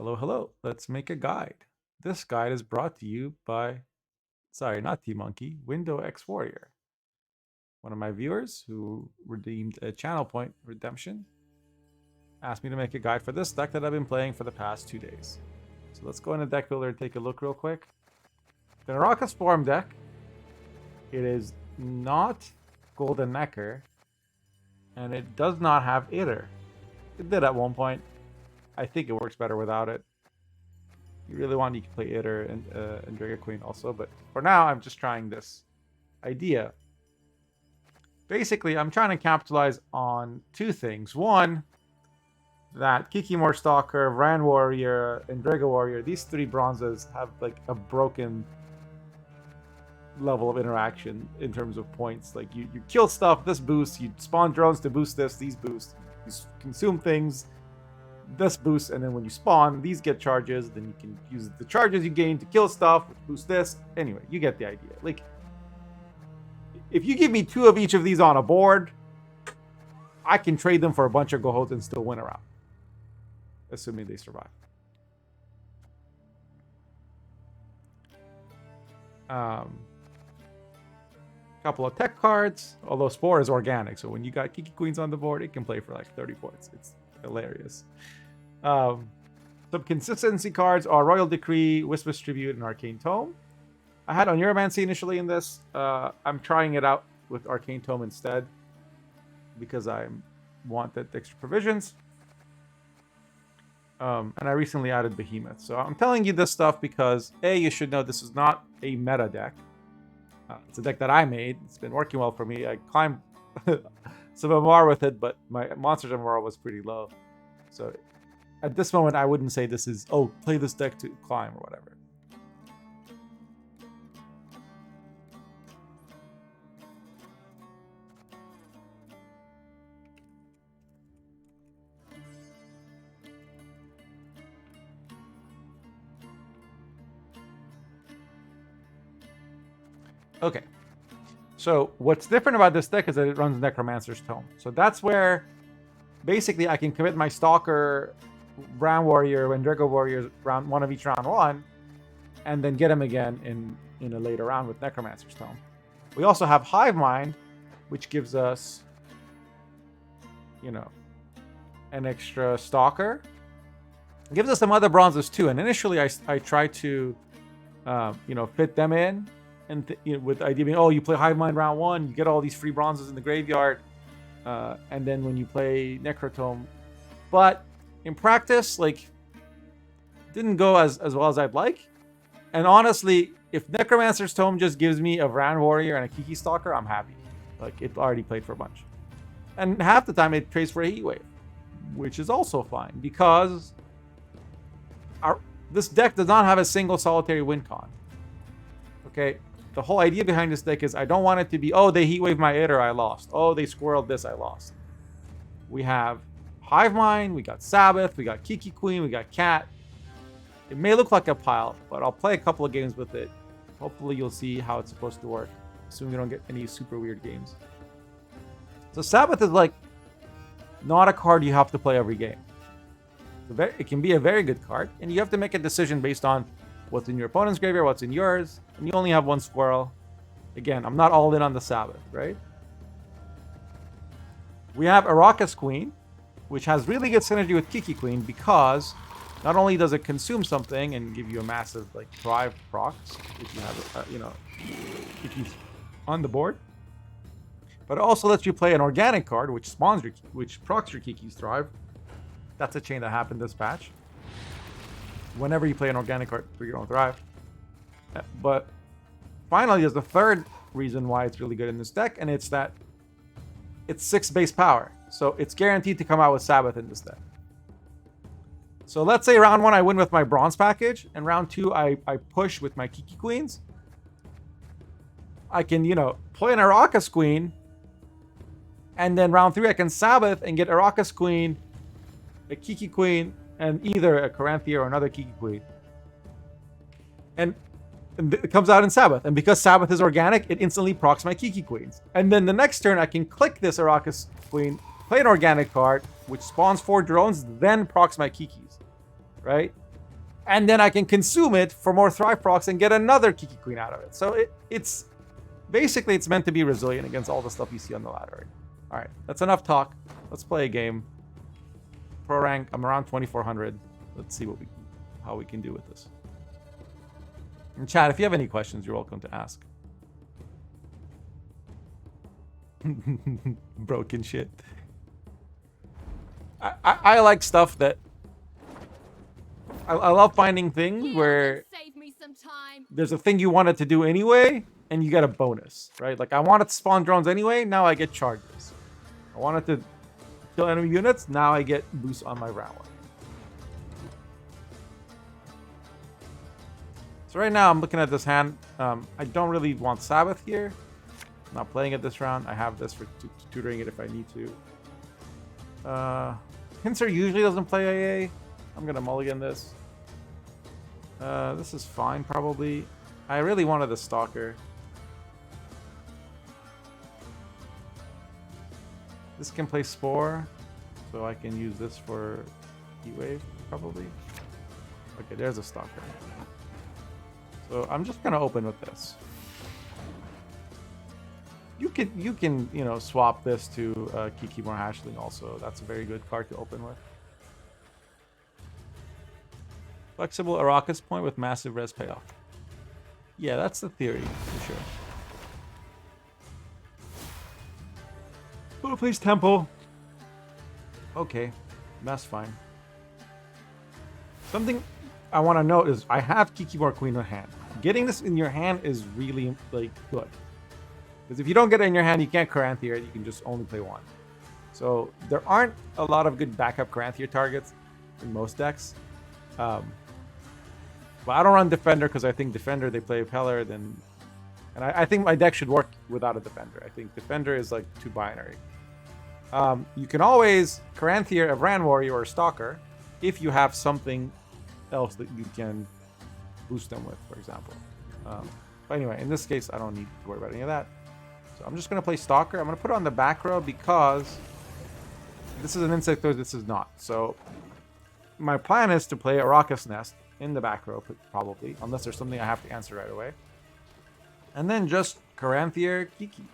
Hello, hello. Let's make a guide. This guide is brought to you by, sorry, not T-Monkey, Window X Warrior. One of my viewers who redeemed a channel point redemption asked me to make a guide for this deck that I've been playing for the past 2 days. So let's go into Deck Builder and take a look real quick. The Naraka Swarm deck. It is not Golden Necker, and it does not have Iter. It did at one point. I think it works better without it. You really want, you can play Iter and Dragon Queen also, but for now I'm just trying this idea. Basically, I'm trying to capitalize on two things. One, that Kiki Stalker, Ran Warrior, and Dragon Warrior, these three bronzes have like a broken level of interaction in terms of points. Like you kill stuff, this boosts, you spawn drones to boost this, these boost, you consume things, this boosts, and then when you spawn, these get charges, then you can use the charges you gain to kill stuff, which boost this. Anyway, you get the idea. Like, if you give me two of each of these on a board, I can trade them for a bunch of Gohos and still win a round. Assuming they survive. Couple of tech cards, although Spore is organic, so when you got Kiki Queens on the board, it can play for like 30 points. It's hilarious. Some consistency cards are Royal Decree, Whisper's Tribute, and Arcane Tome. I had Oneiromancy initially in this. I'm trying it out with Arcane Tome instead because I wanted extra provisions. And I recently added Behemoth. So I'm telling you this stuff because A, you should know this is not a meta deck. It's a deck that I made. It's been working well for me. I climbed some MMR with it, but my Monsters MMR was pretty low. So at this moment, I wouldn't say this is, oh, play this deck to climb or whatever. Okay, so what's different about this deck is that it runs Necromancer's Tome. So that's where basically I can commit my Stalker, Ran Warrior, and Drago Warrior round one of each round one, and then get him again in a later round with Necromancer's Tome. We also have Hive Mind, which gives us, you know, an extra Stalker. It gives us some other bronzes too, and initially I tried to, you know, fit them in. And you know, with the idea being, oh, you play Hive Mind round one, you get all these free bronzes in the graveyard, and then when you play Necrotome, but in practice, like, didn't go as well as I'd like. And honestly, if Necromancer's Tome just gives me a Ran Warrior and a Kiki Stalker, I'm happy. Like, it already played for a bunch, and half the time it trades for a Heatwave, which is also fine because this deck does not have a single solitary win con. Okay. The whole idea behind this deck is I don't want it to be, oh, they Heatwave my Iter, I lost. Oh, they squirreled this, I lost. We have Hive Mind, we got Sabbath, we got Kiki Queen, we got Cat. It may look like a pile, but I'll play a couple of games with it. Hopefully you'll see how it's supposed to work, assuming we don't get any super weird games. So Sabbath is like not a card you have to play every game. It can be a very good card, and you have to make a decision based on what's in your opponent's graveyard, what's in yours, and you only have one squirrel. Again, I'm not all in on the Sabbath, right? We have Araka's Queen, which has really good synergy with Kiki Queen because not only does it consume something and give you a massive like Thrive procs if you have, you know, Kiki's on the board, but it also lets you play an organic card which spawns your, which procs your Kiki's Thrive. That's a chain that happened this patch. Whenever you play an organic card for your own Thrive. But finally, there's the third reason why it's really good in this deck, and it's that it's 6 base power. So it's guaranteed to come out with Sabbath in this deck. So let's say round 1 I win with my bronze package, and round 2 I push with my Kiki Queens. I can, you know, play an Araka's Queen, and then round 3 I can Sabbath and get Araka's Queen, a Kiki Queen, and either a Caranthea or another Kiki Queen. And it comes out in Sabbath. And because Sabbath is organic, it instantly procs my Kiki Queens. And then the next turn, I can click this Araka's Queen, play an organic card, which spawns 4 drones, then procs my Kikis. Right? and then I can consume it for more Thrive procs and get another Kiki Queen out of it. So it's basically it's meant to be resilient against all the stuff you see on the ladder. All right, that's enough talk. Let's play a game. Pro rank, I'm around 2400. Let's see how we can do with this. And chat, if you have any questions, you're welcome to ask. Broken shit. I like stuff that I love finding things where there's a thing you wanted to do anyway, and you get a bonus, right? Like I wanted to spawn drones anyway, now I get charges. I wanted to kill enemy units, now I get boost on my round one. So right now I'm looking at this hand. I don't really want Sabbath here. I'm not playing it this round. I have this for tutoring it if I need to. Pincer usually doesn't play AA. I'm gonna mulligan this. This is fine probably. I really wanted the Stalker. This can play Spore, so I can use this for Heat Wave probably. Okay, there's a Stalker. So I'm just gonna open with this. You can you know swap this to Kiki more Hashling also. That's a very good card to open with. Flexible Arrakis point with massive res payoff. Yeah, that's the theory for sure. Oh, please Temple. Okay, that's fine. Something I want to note is I have Kiki more Queen in hand. Getting this in your hand is really like good. Because if you don't get it in your hand, you can't Caranthier it. You can just only play one. So there aren't a lot of good backup Caranthier targets in most decks. But I don't run Defender because I think Defender, they play Peller, then... And I think my deck should work without a Defender. I think Defender is like too binary. You can always Caranthier a Ran Warrior or a Stalker if you have something else that you can boost them with, for example. But anyway, in this case, I don't need to worry about any of that. So I'm just going to play Stalker. I'm going to put it on the back row because this is an Insect Throw, this is not. So my plan is to play Arrakis Nest in the back row, probably, unless there's something I have to answer right away. And then just Caranthier Kiki.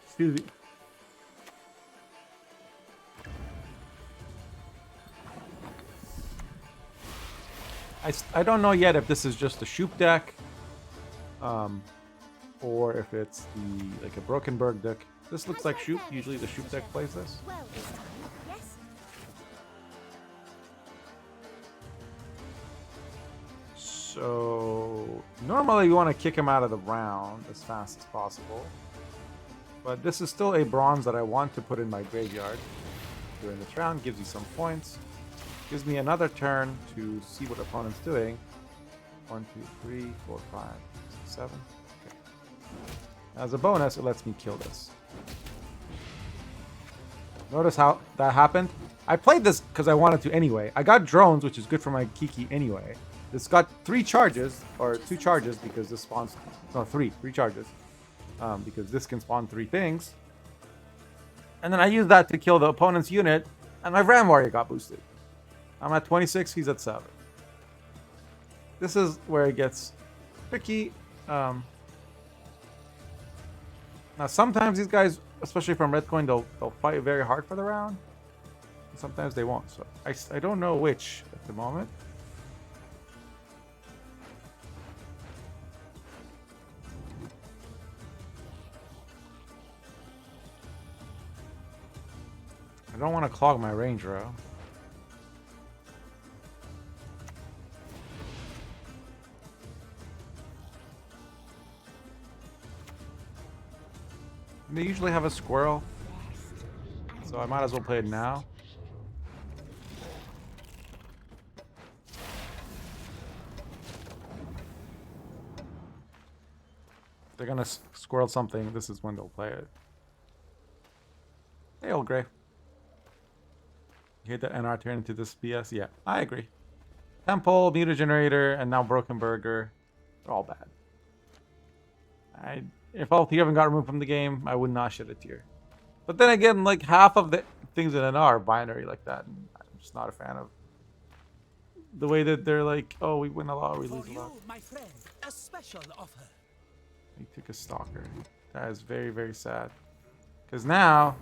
Excuse me. I don't know yet if this is just a Shoop deck, or if it's like a Brokenberg deck. This looks like Shoop. Usually the Shoop deck plays this. So normally you want to kick him out of the round as fast as possible. But this is still a bronze that I want to put in my graveyard during this round. Gives you some points. Gives me another turn to see what opponent's doing. 1, 2, 3, 4, 5, 6, 7. Okay. As a bonus, it lets me kill this. Notice how that happened? I played this because I wanted to anyway. I got drones, which is good for my Kiki anyway. This got 3 charges, or 2 charges because this spawns... No, 3 charges. Because this can spawn 3 things. And then I used that to kill the opponent's unit, and my Ram Warrior got boosted. I'm at 26, he's at 7. This is where it gets tricky. Now sometimes these guys, especially from Red Coin, they'll fight very hard for the round. And sometimes they won't. So I don't know which at the moment. I don't want to clog my range row. They usually have a squirrel, so I might as well play it now. If they're gonna squirrel something, this is when they'll play it. Hey, old Gray. You hate that NR turn into this BS? Yeah, I agree. Temple, Meter Generator, and now Broken Burger. They're all bad. If all three of them got removed from the game, I would not shed a tear. But then again, like half of the things in it are binary like that, and I'm just not a fan of the way that they're like, oh, we win a lot, we lose a lot. My friend, a special offer. He took a stalker. That is very, very sad. Because now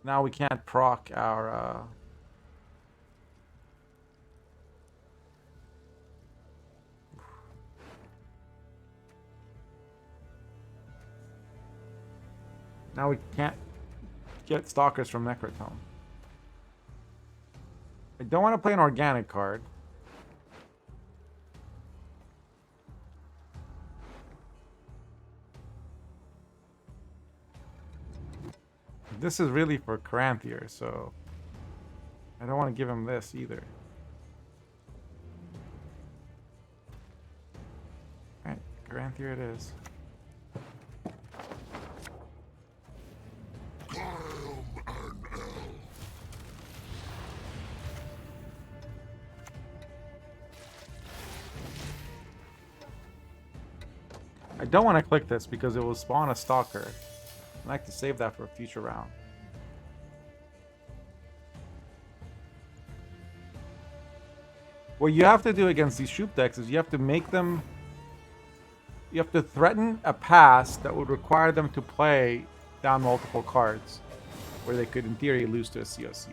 we can't proc our now we can't get stalkers from Necrotome. I don't want to play an organic card. This is really for Caranthier, so I don't want to give him this either. Alright, Caranthier it is. I don't want to click this because it will spawn a stalker. I'd like to save that for a future round. What you have to do against these Shoop decks is you have to make them... You have to threaten a pass that would require them to play down multiple cards, where they could, in theory, lose to a COC.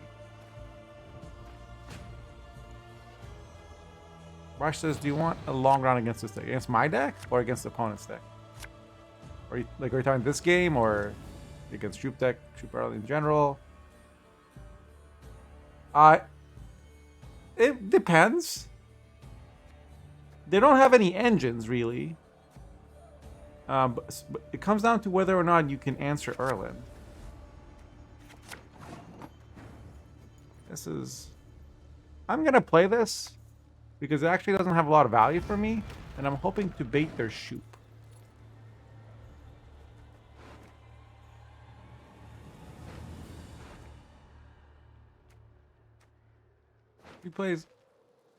Rush says, do you want a long round against this deck? Against my deck or against the opponent's deck? Are you talking this game or against Shoop deck, Shoop early in general? It depends. They don't have any engines, really. But it comes down to whether or not you can answer Erlin. This is... I'm going to play this because it actually doesn't have a lot of value for me, and I'm hoping to bait their Shoop. He plays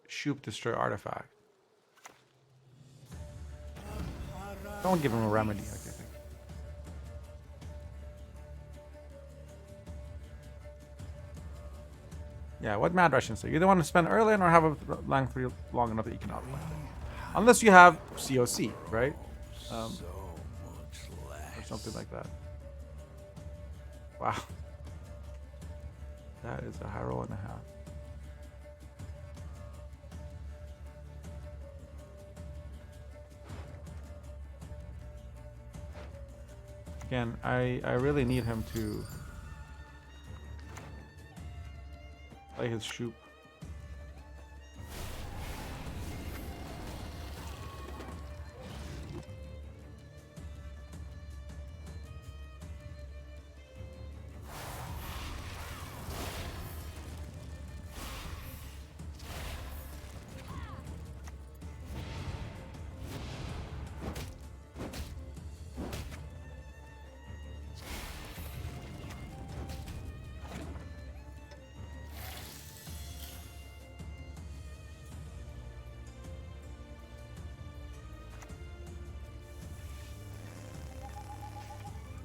Shoop Destroy Artifact. Don't give him a remedy, like I think. Yeah, what Mad Russian say? You either want to spend Erlin or have a lang 3 long enough that you can outplay. Unless you have COC, right? Or something like that. Wow. That is a high roll and a half. Again, I really need him to play his Shoop.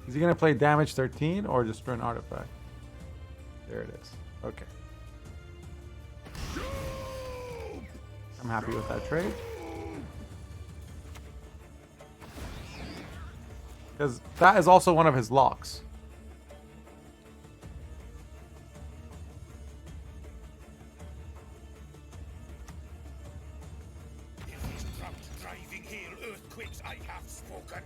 Is he going to play damage 13 or just for an artifact? There it is. Okay. I'm happy with that trade. Because that is also one of his locks. If he's trapped driving here, earthquakes, I have spoken.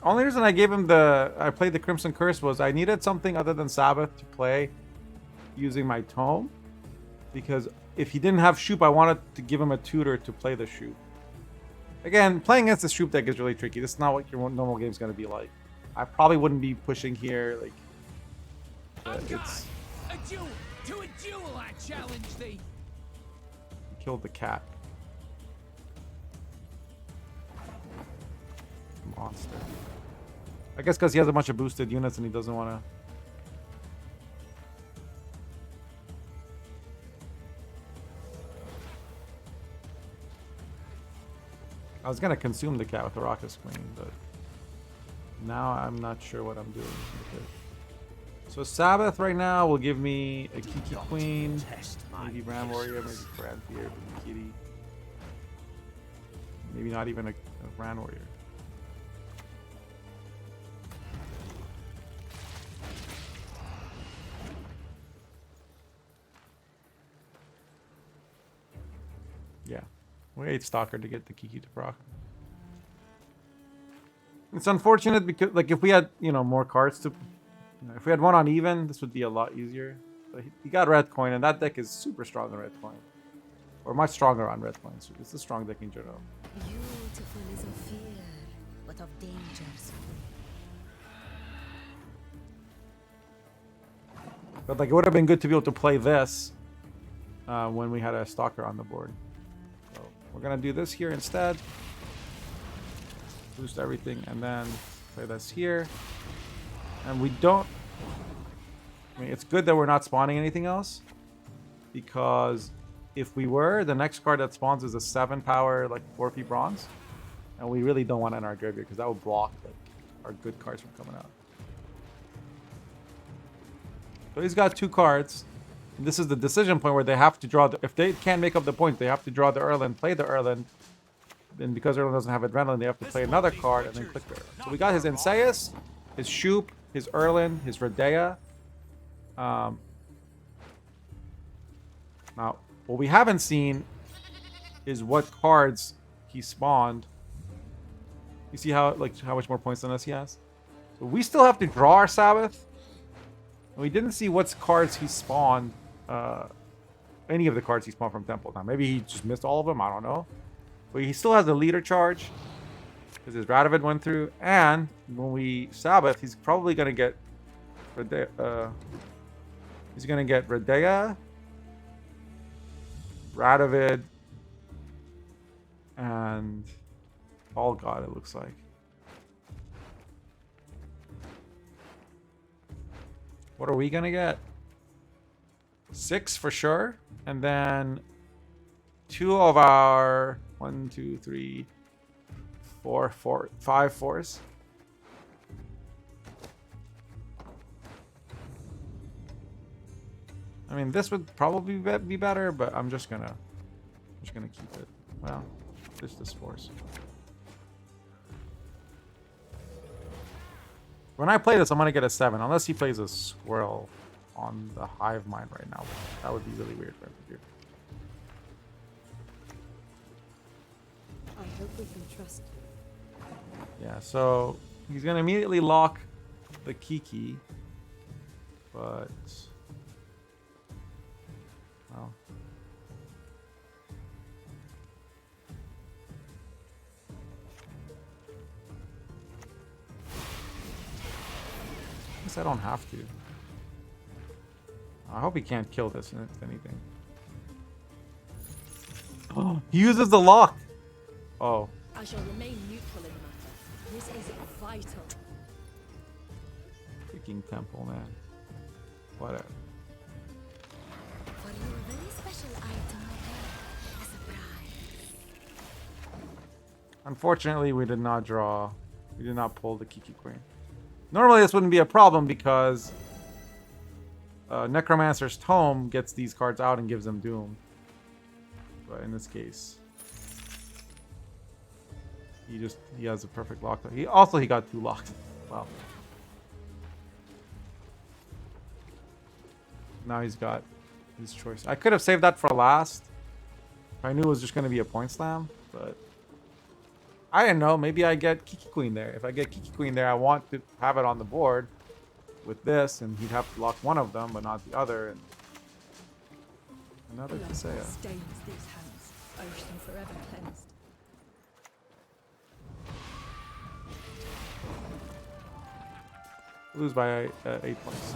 Only reason I gave him I played the Crimson Curse was I needed something other than Sabbath to play using my Tome. Because if he didn't have Shoop, I wanted to give him a tutor to play the Shoop. Again, playing against the Shoop deck is really tricky. This is not what your normal game is going to be like. I probably wouldn't be pushing here. Like, it's... To a duel I challenge thee. He killed the cat. Monster. I guess because he has a bunch of boosted units and he doesn't want to. I was gonna consume the cat with the Raucous Queen, but now I'm not sure what I'm doing with it. So Sabbath right now will give me a Kiki Queen, maybe Ram Warrior, maybe Brand Fear, maybe Kitty. Maybe not even a Ram Warrior. Yeah. We ate Stalker to get the Kiki to proc. It's unfortunate because, like, if we had, you know, more cards to... You know, if we had one on even, this would be a lot easier. But he got Red Coin, and that deck is super strong on Red Coin. Or much stronger on Red Coin. So it's a strong deck in general. Beautiful is of fear, but of dangers. But, like, it would have been good to be able to play this when we had a Stalker on the board. So we're going to do this here instead. Boost everything, and then play this here. And we don't... I mean, it's good that we're not spawning anything else. Because if we were, the next card that spawns is a 7 power, like 4P bronze. And we really don't want it in our graveyard, because that would block, like, our good cards from coming out. So he's got 2 cards. And this is the decision point where they have to draw... if they can't make up the point, they have to draw the Erland, play the Erland. And because Erland doesn't have Adrenaline, they have to play another card and then click the Erland. So we got his Enseus, his Shoop, his Erland, his Redea. Now, what we haven't seen is what cards he spawned. You see how much more points than us he has? So we still have to draw our Sabbath. And we didn't see what cards he spawned. Any of the cards he spawned from Temple. Now, maybe he just missed all of them. I don't know. But he still has the leader charge. Because his Radovid went through. And when we Sabbath, he's probably going to get... he's going to get Redea, Radovid, and All God, it looks like. What are we going to get? 6 for sure. And then 2 of our 1, 2, 3, 4, 5 4s. I mean, this would probably be better, but I'm just gonna keep it. Well, this force. When I play this, I'm gonna get a 7, unless he plays a squirrel on the Hive Mind right now. That would be really weird for him to do. I hope we can trust. Yeah, so he's gonna immediately lock the Kiki, but well, I guess I don't have to. I hope he can't kill this if anything. Oh, he uses the lock. Oh. I shall remain neutral in the matter. This is vital. Freaking Temple, man. Whatever. For your very special item as a prize. Unfortunately, we did not draw. We did not pull the Kiki Queen. Normally, this wouldn't be a problem because Necromancer's Tome gets these cards out and gives them Doom. But in this case, he has a perfect lock. He got 2 locked. Wow. Now he's got his choice. I could have saved that for last. If I knew it was just going to be a point slam, but I didn't know. Maybe I get Kiki Queen there. If I get Kiki Queen there, I want to have it on the board with this, and he'd have to lock one of them, but not the other. And another Scoia'tael. Stains these hands, ocean forever cleansed. Lose by 8 points.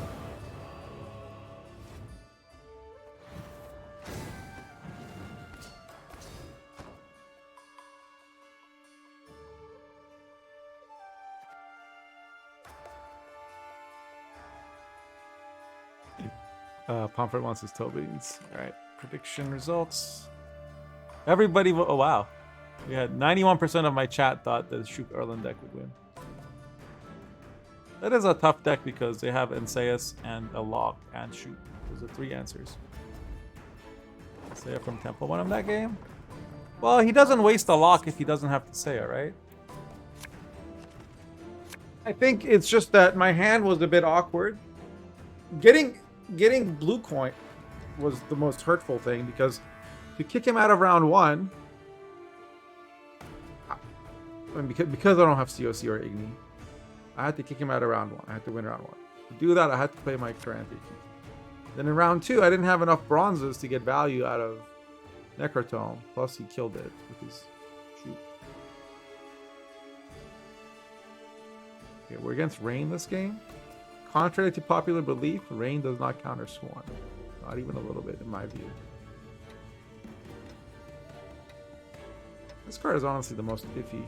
Pomfret wants his toe beans. All right, prediction results. Everybody, oh wow. We had 91% of my chat thought that Shoop Erland deck would win. That is a tough deck because they have Enseus and a Lock and Shoop. Those are 3 answers. Saya from Temple won him that game? Well, he doesn't waste a Lock if he doesn't have to Saya, right? I think it's just that my hand was a bit awkward. Getting blue coin was the most hurtful thing because to kick him out of round 1, I mean, because I don't have COC or Igni, I had to kick him out of round 1. I had to win round 1. To do that, I had to play my Karante. Then in round 2, I didn't have enough bronzes to get value out of Necrotome. Plus, he killed it with his shoot. Okay, we're against Rain this game. Contrary to popular belief, Rain does not counter Swarm. Not even a little bit, in my view. This card is honestly the most iffy.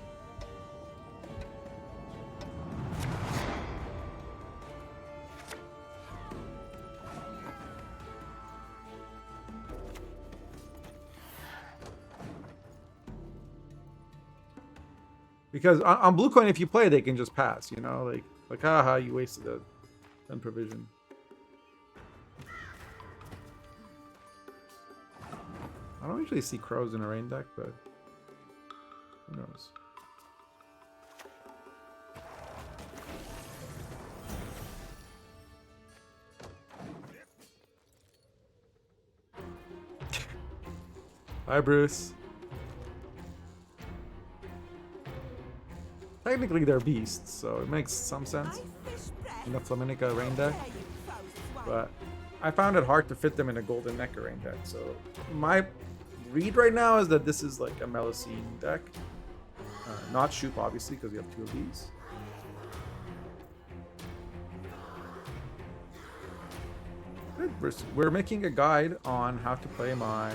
Because on blue coin, if you play, they can just pass, you know? Like haha, you wasted a 10 provision. I don't usually see crows in a rain deck, but who knows? Hi, Bruce. Technically, they're beasts, so it makes some sense in the Flaminica rain deck. But I found it hard to fit them in a Golden Necker rain deck. So my read right now is that this is like a Melusine deck. Not Shoop, obviously, because we have 2 of these. Good. We're making a guide on how to play my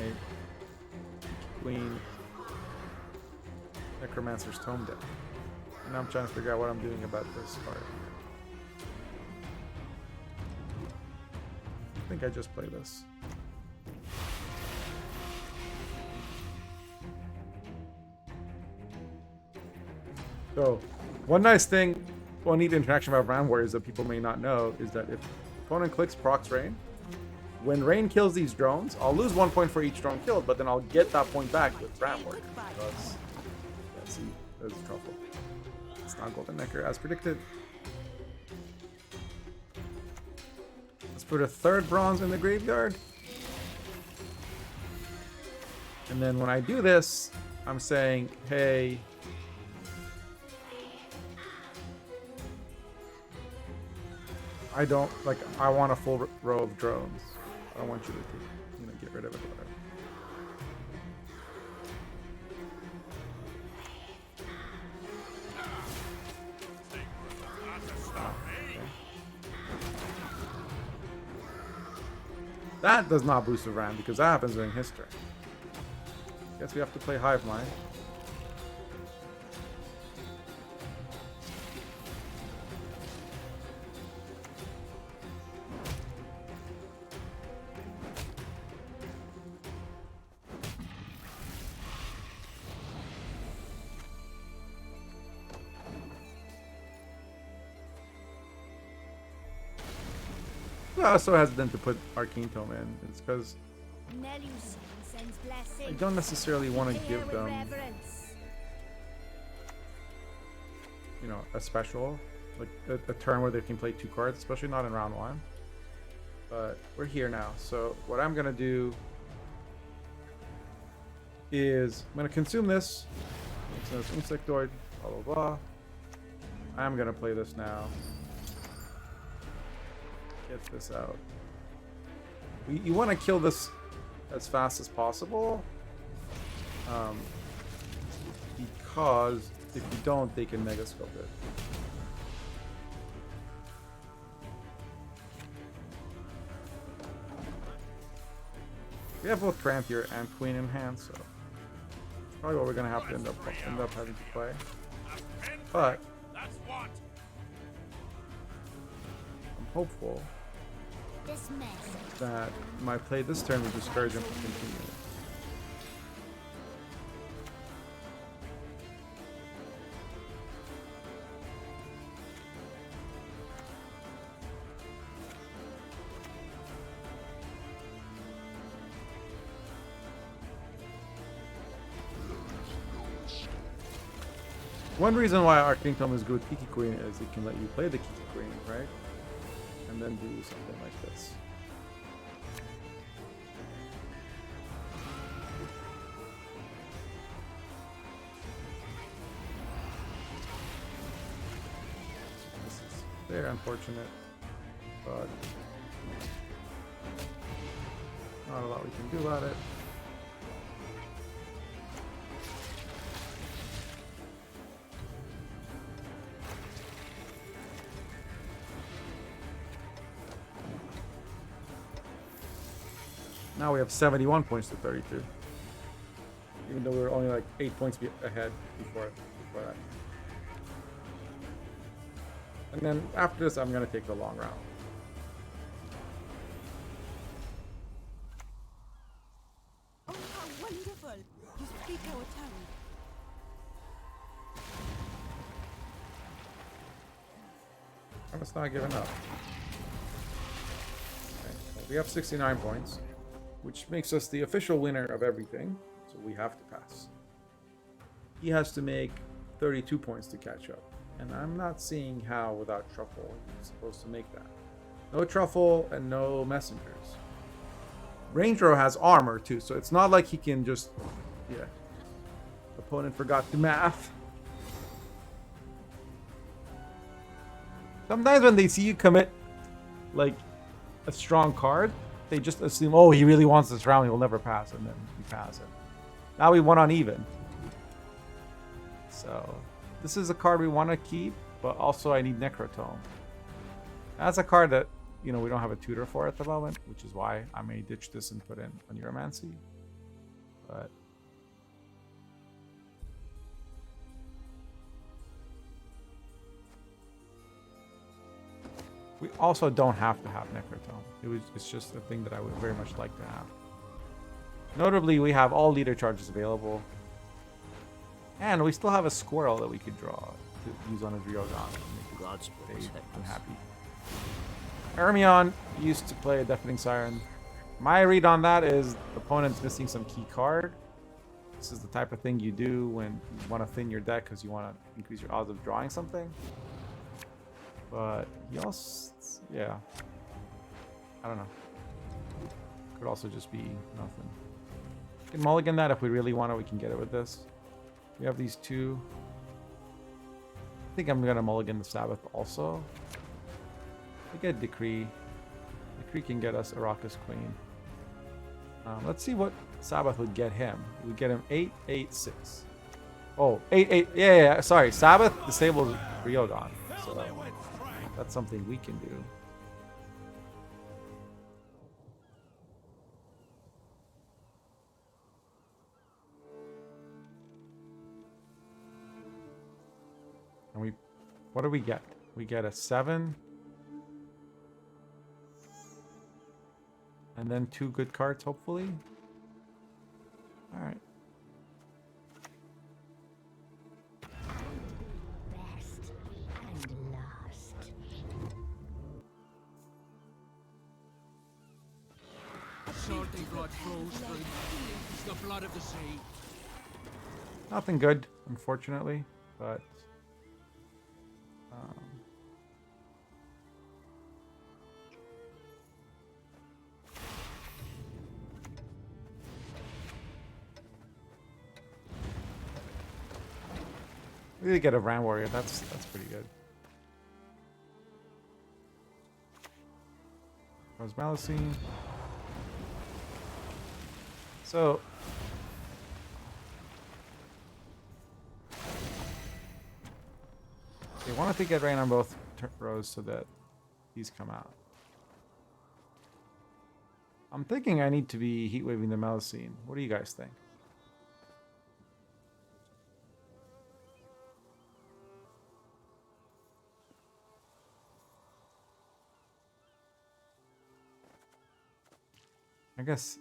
Queen Necromancer's Tome deck. And I'm trying to figure out what I'm doing about this card. I think I just play this. So, one nice thing, one neat interaction about Ram Warriors that people may not know is that if opponent clicks procs Rain, when Rain kills these drones, I'll lose 1 point for each drone killed, but then I'll get that point back with Ram Warrior. Because, yeah, see, there's a truffle. It's not Golden Necker as predicted. Let's put a 3rd bronze in the graveyard. And then when I do this, I'm saying, hey, I don't, like, I want a full row of drones. I don't want you to get rid of it or whatever. That does not boost the Ram because that happens during his turn. Guess we have to play Hive Mind. I also hesitant to put Arcane Tome in. It's because I don't necessarily want to give them, you know, a special, like a turn where they can play 2 cards, especially not in round 1. But we're here now, so what I'm gonna do is I'm gonna consume this. So it's Insectoid, blah blah blah. I'm gonna play this now. Get this out. You want to kill this as fast as possible, because if you don't, they can Mega Scope it. We have both Crampier and Queen in hand, so it's probably what we're gonna have to end up having to play. But I'm hopeful This mess. that my play this turn would discourage him from continuing. One reason why Arcane Tome is good with Kiki Queen is it can let you play the Kiki Queen, right? And then do something like this. This is very unfortunate, but not a lot we can do about it. Now we have 71 points to 32. Even though we were only like 8 points ahead before that. And then after this, I'm going to take the long route. Oh, how wonderful! You speak our tongue. I'm just not giving up. Okay, well, we have 69 points, which makes us the official winner of everything, so we have to pass. He has to make 32 points to catch up, and I'm not seeing how without Truffle he's supposed to make that. No Truffle and no Messengers. Ranger has armor too, so it's not like he can just... Yeah. Opponent forgot to math. Sometimes when they see you commit, like, a strong card, they just assume, oh, he really wants this round, he'll never pass, and then we pass it. Now we won on even. So, this is a card we want to keep, but also I need Necrotome. That's a card that, you know, we don't have a tutor for at the moment, which is why I may ditch this and put in Neuromancy. But... we also don't have to have Necrotome. It's just a thing that I would very much like to have. Notably, we have all leader charges available. And we still have a squirrel that we could draw to use on a Ryogan. God's Unhappy. Hermione used to play a Deafening Siren. My read on that is the opponent's missing some key card. This is the type of thing you do when you want to thin your deck because you want to increase your odds of drawing something. But he also, yeah, I don't know. Could also just be nothing. We can mulligan that if we really want to. We can get it with this. We have these two. I think I'm gonna mulligan the Sabbath also. We get Decree. Decree can get us Araka's Queen. Let's see what Sabbath would get him. We get him 8, 8, 6. Oh, 8, 8. Yeah. Sorry, Sabbath disables Ryogan. So that's something we can do. And what do we get? We get a 7. And then 2 good cards, hopefully. Alright. Best and last. Sorting blood flows through. It's the blood of the sea. Nothing good, unfortunately, but we did get a Ram Warrior. That's pretty good. Rose Malacine. So they wanted to get rain on both rows so that these come out. I'm thinking I need to be heat waving the Malacine. What do you guys think? I guess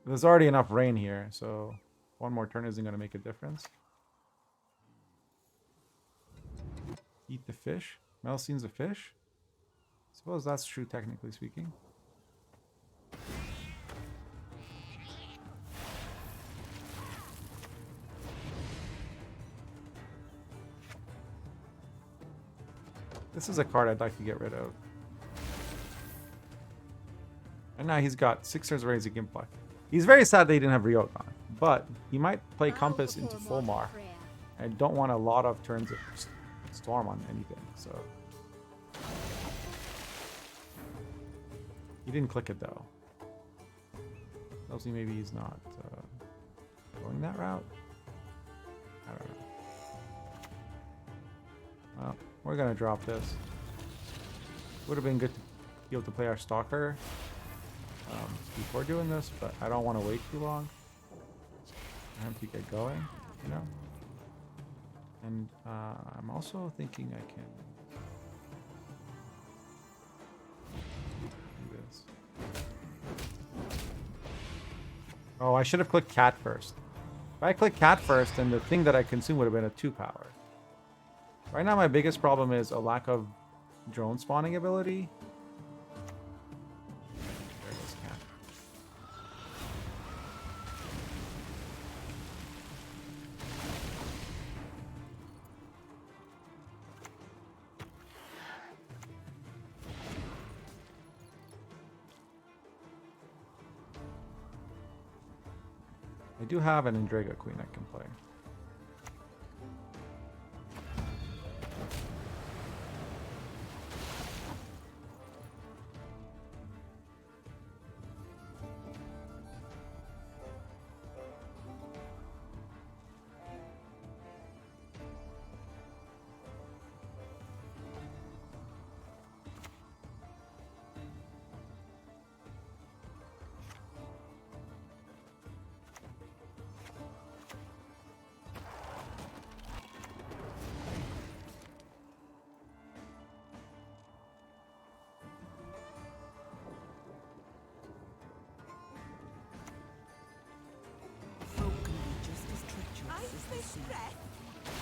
there's already enough rain here, so one more turn isn't going to make a difference. Eat the fish. Melicine's a fish? Suppose that's true, technically speaking. This is a card I'd like to get rid of. And now he's got 6 turns of rains he can play. He's very sad that he didn't have Ryokan, but he might play Compass into Fulmar. I don't want a lot of turns of Storm on anything, so... He didn't click it though. Tells me maybe he's not going that route. I don't know. Well, we're gonna drop this. Would have been good to be able to play our Stalker before doing this, but I don't want to wait too long. I have to get going, you know. And I'm also thinking I can do this. Oh, I should have clicked cat first. If I clicked cat first, then the thing that I consumed would have been a 2-power. Right now, my biggest problem is a lack of drone spawning ability. There it is, cat. I do have an Endrega Queen I can play.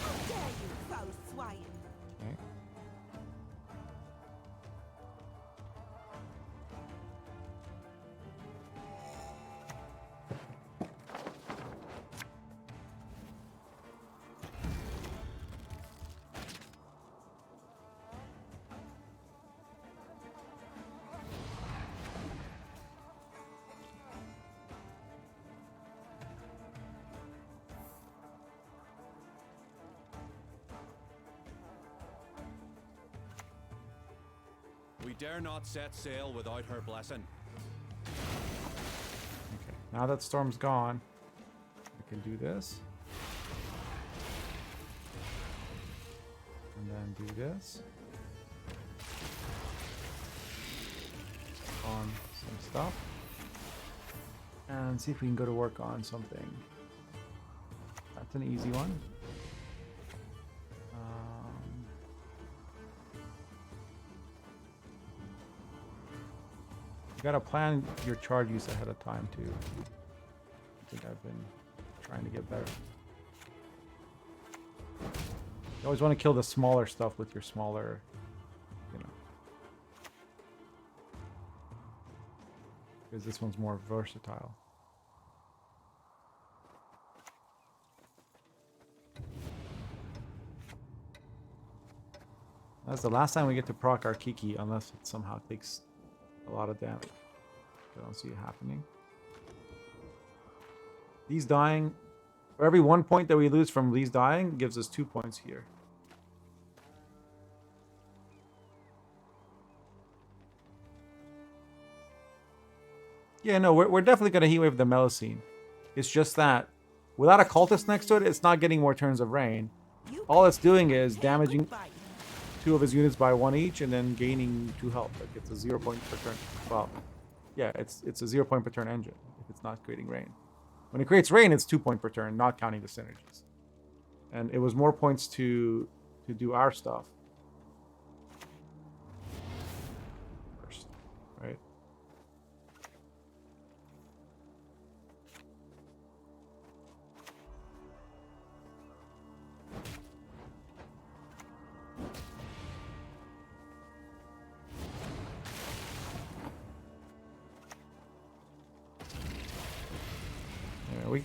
How dare you, foul swine! Okay. We dare not set sail without her blessing. Okay. Now that Storm's gone, I can do this. And then do this. On some stuff. And see if we can go to work on something. That's an easy one. You gotta plan your charge use ahead of time too. I think I've been trying to get better. You always want to kill the smaller stuff with your smaller, you know. Because this one's more versatile. That's the last time we get to proc our Kiki, unless it somehow takes a lot of damage. I don't see it happening. These dying, for every 1 point that we lose from these dying, gives us 2 points here. Yeah, no, we're definitely going to heatwave the Melusine. It's just that without a cultist next to it, it's not getting more turns of rain. All it's doing is damaging 2 of his units by 1 each, and then gaining 2 health. Like it's a 0 point per turn. Well, yeah, it's a 0 point per turn engine if it's not creating rain. When it creates rain, it's 2 point per turn, not counting the synergies. And it was more points to do our stuff first, right?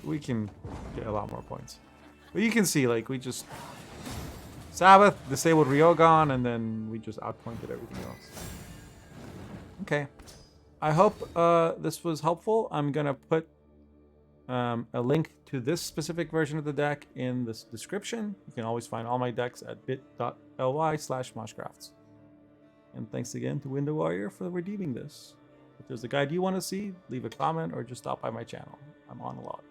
we can get a lot more points. But you can see, like, we just Sabbath, disabled Ryogon, and then we just outpointed everything else. Okay. I hope this was helpful. I'm gonna put a link to this specific version of the deck in the description. You can always find all my decks at bit.ly/Moshcrafts. And thanks again to Window Warrior for redeeming this. If there's a guide you want to see, leave a comment or just stop by my channel. I'm on a lot.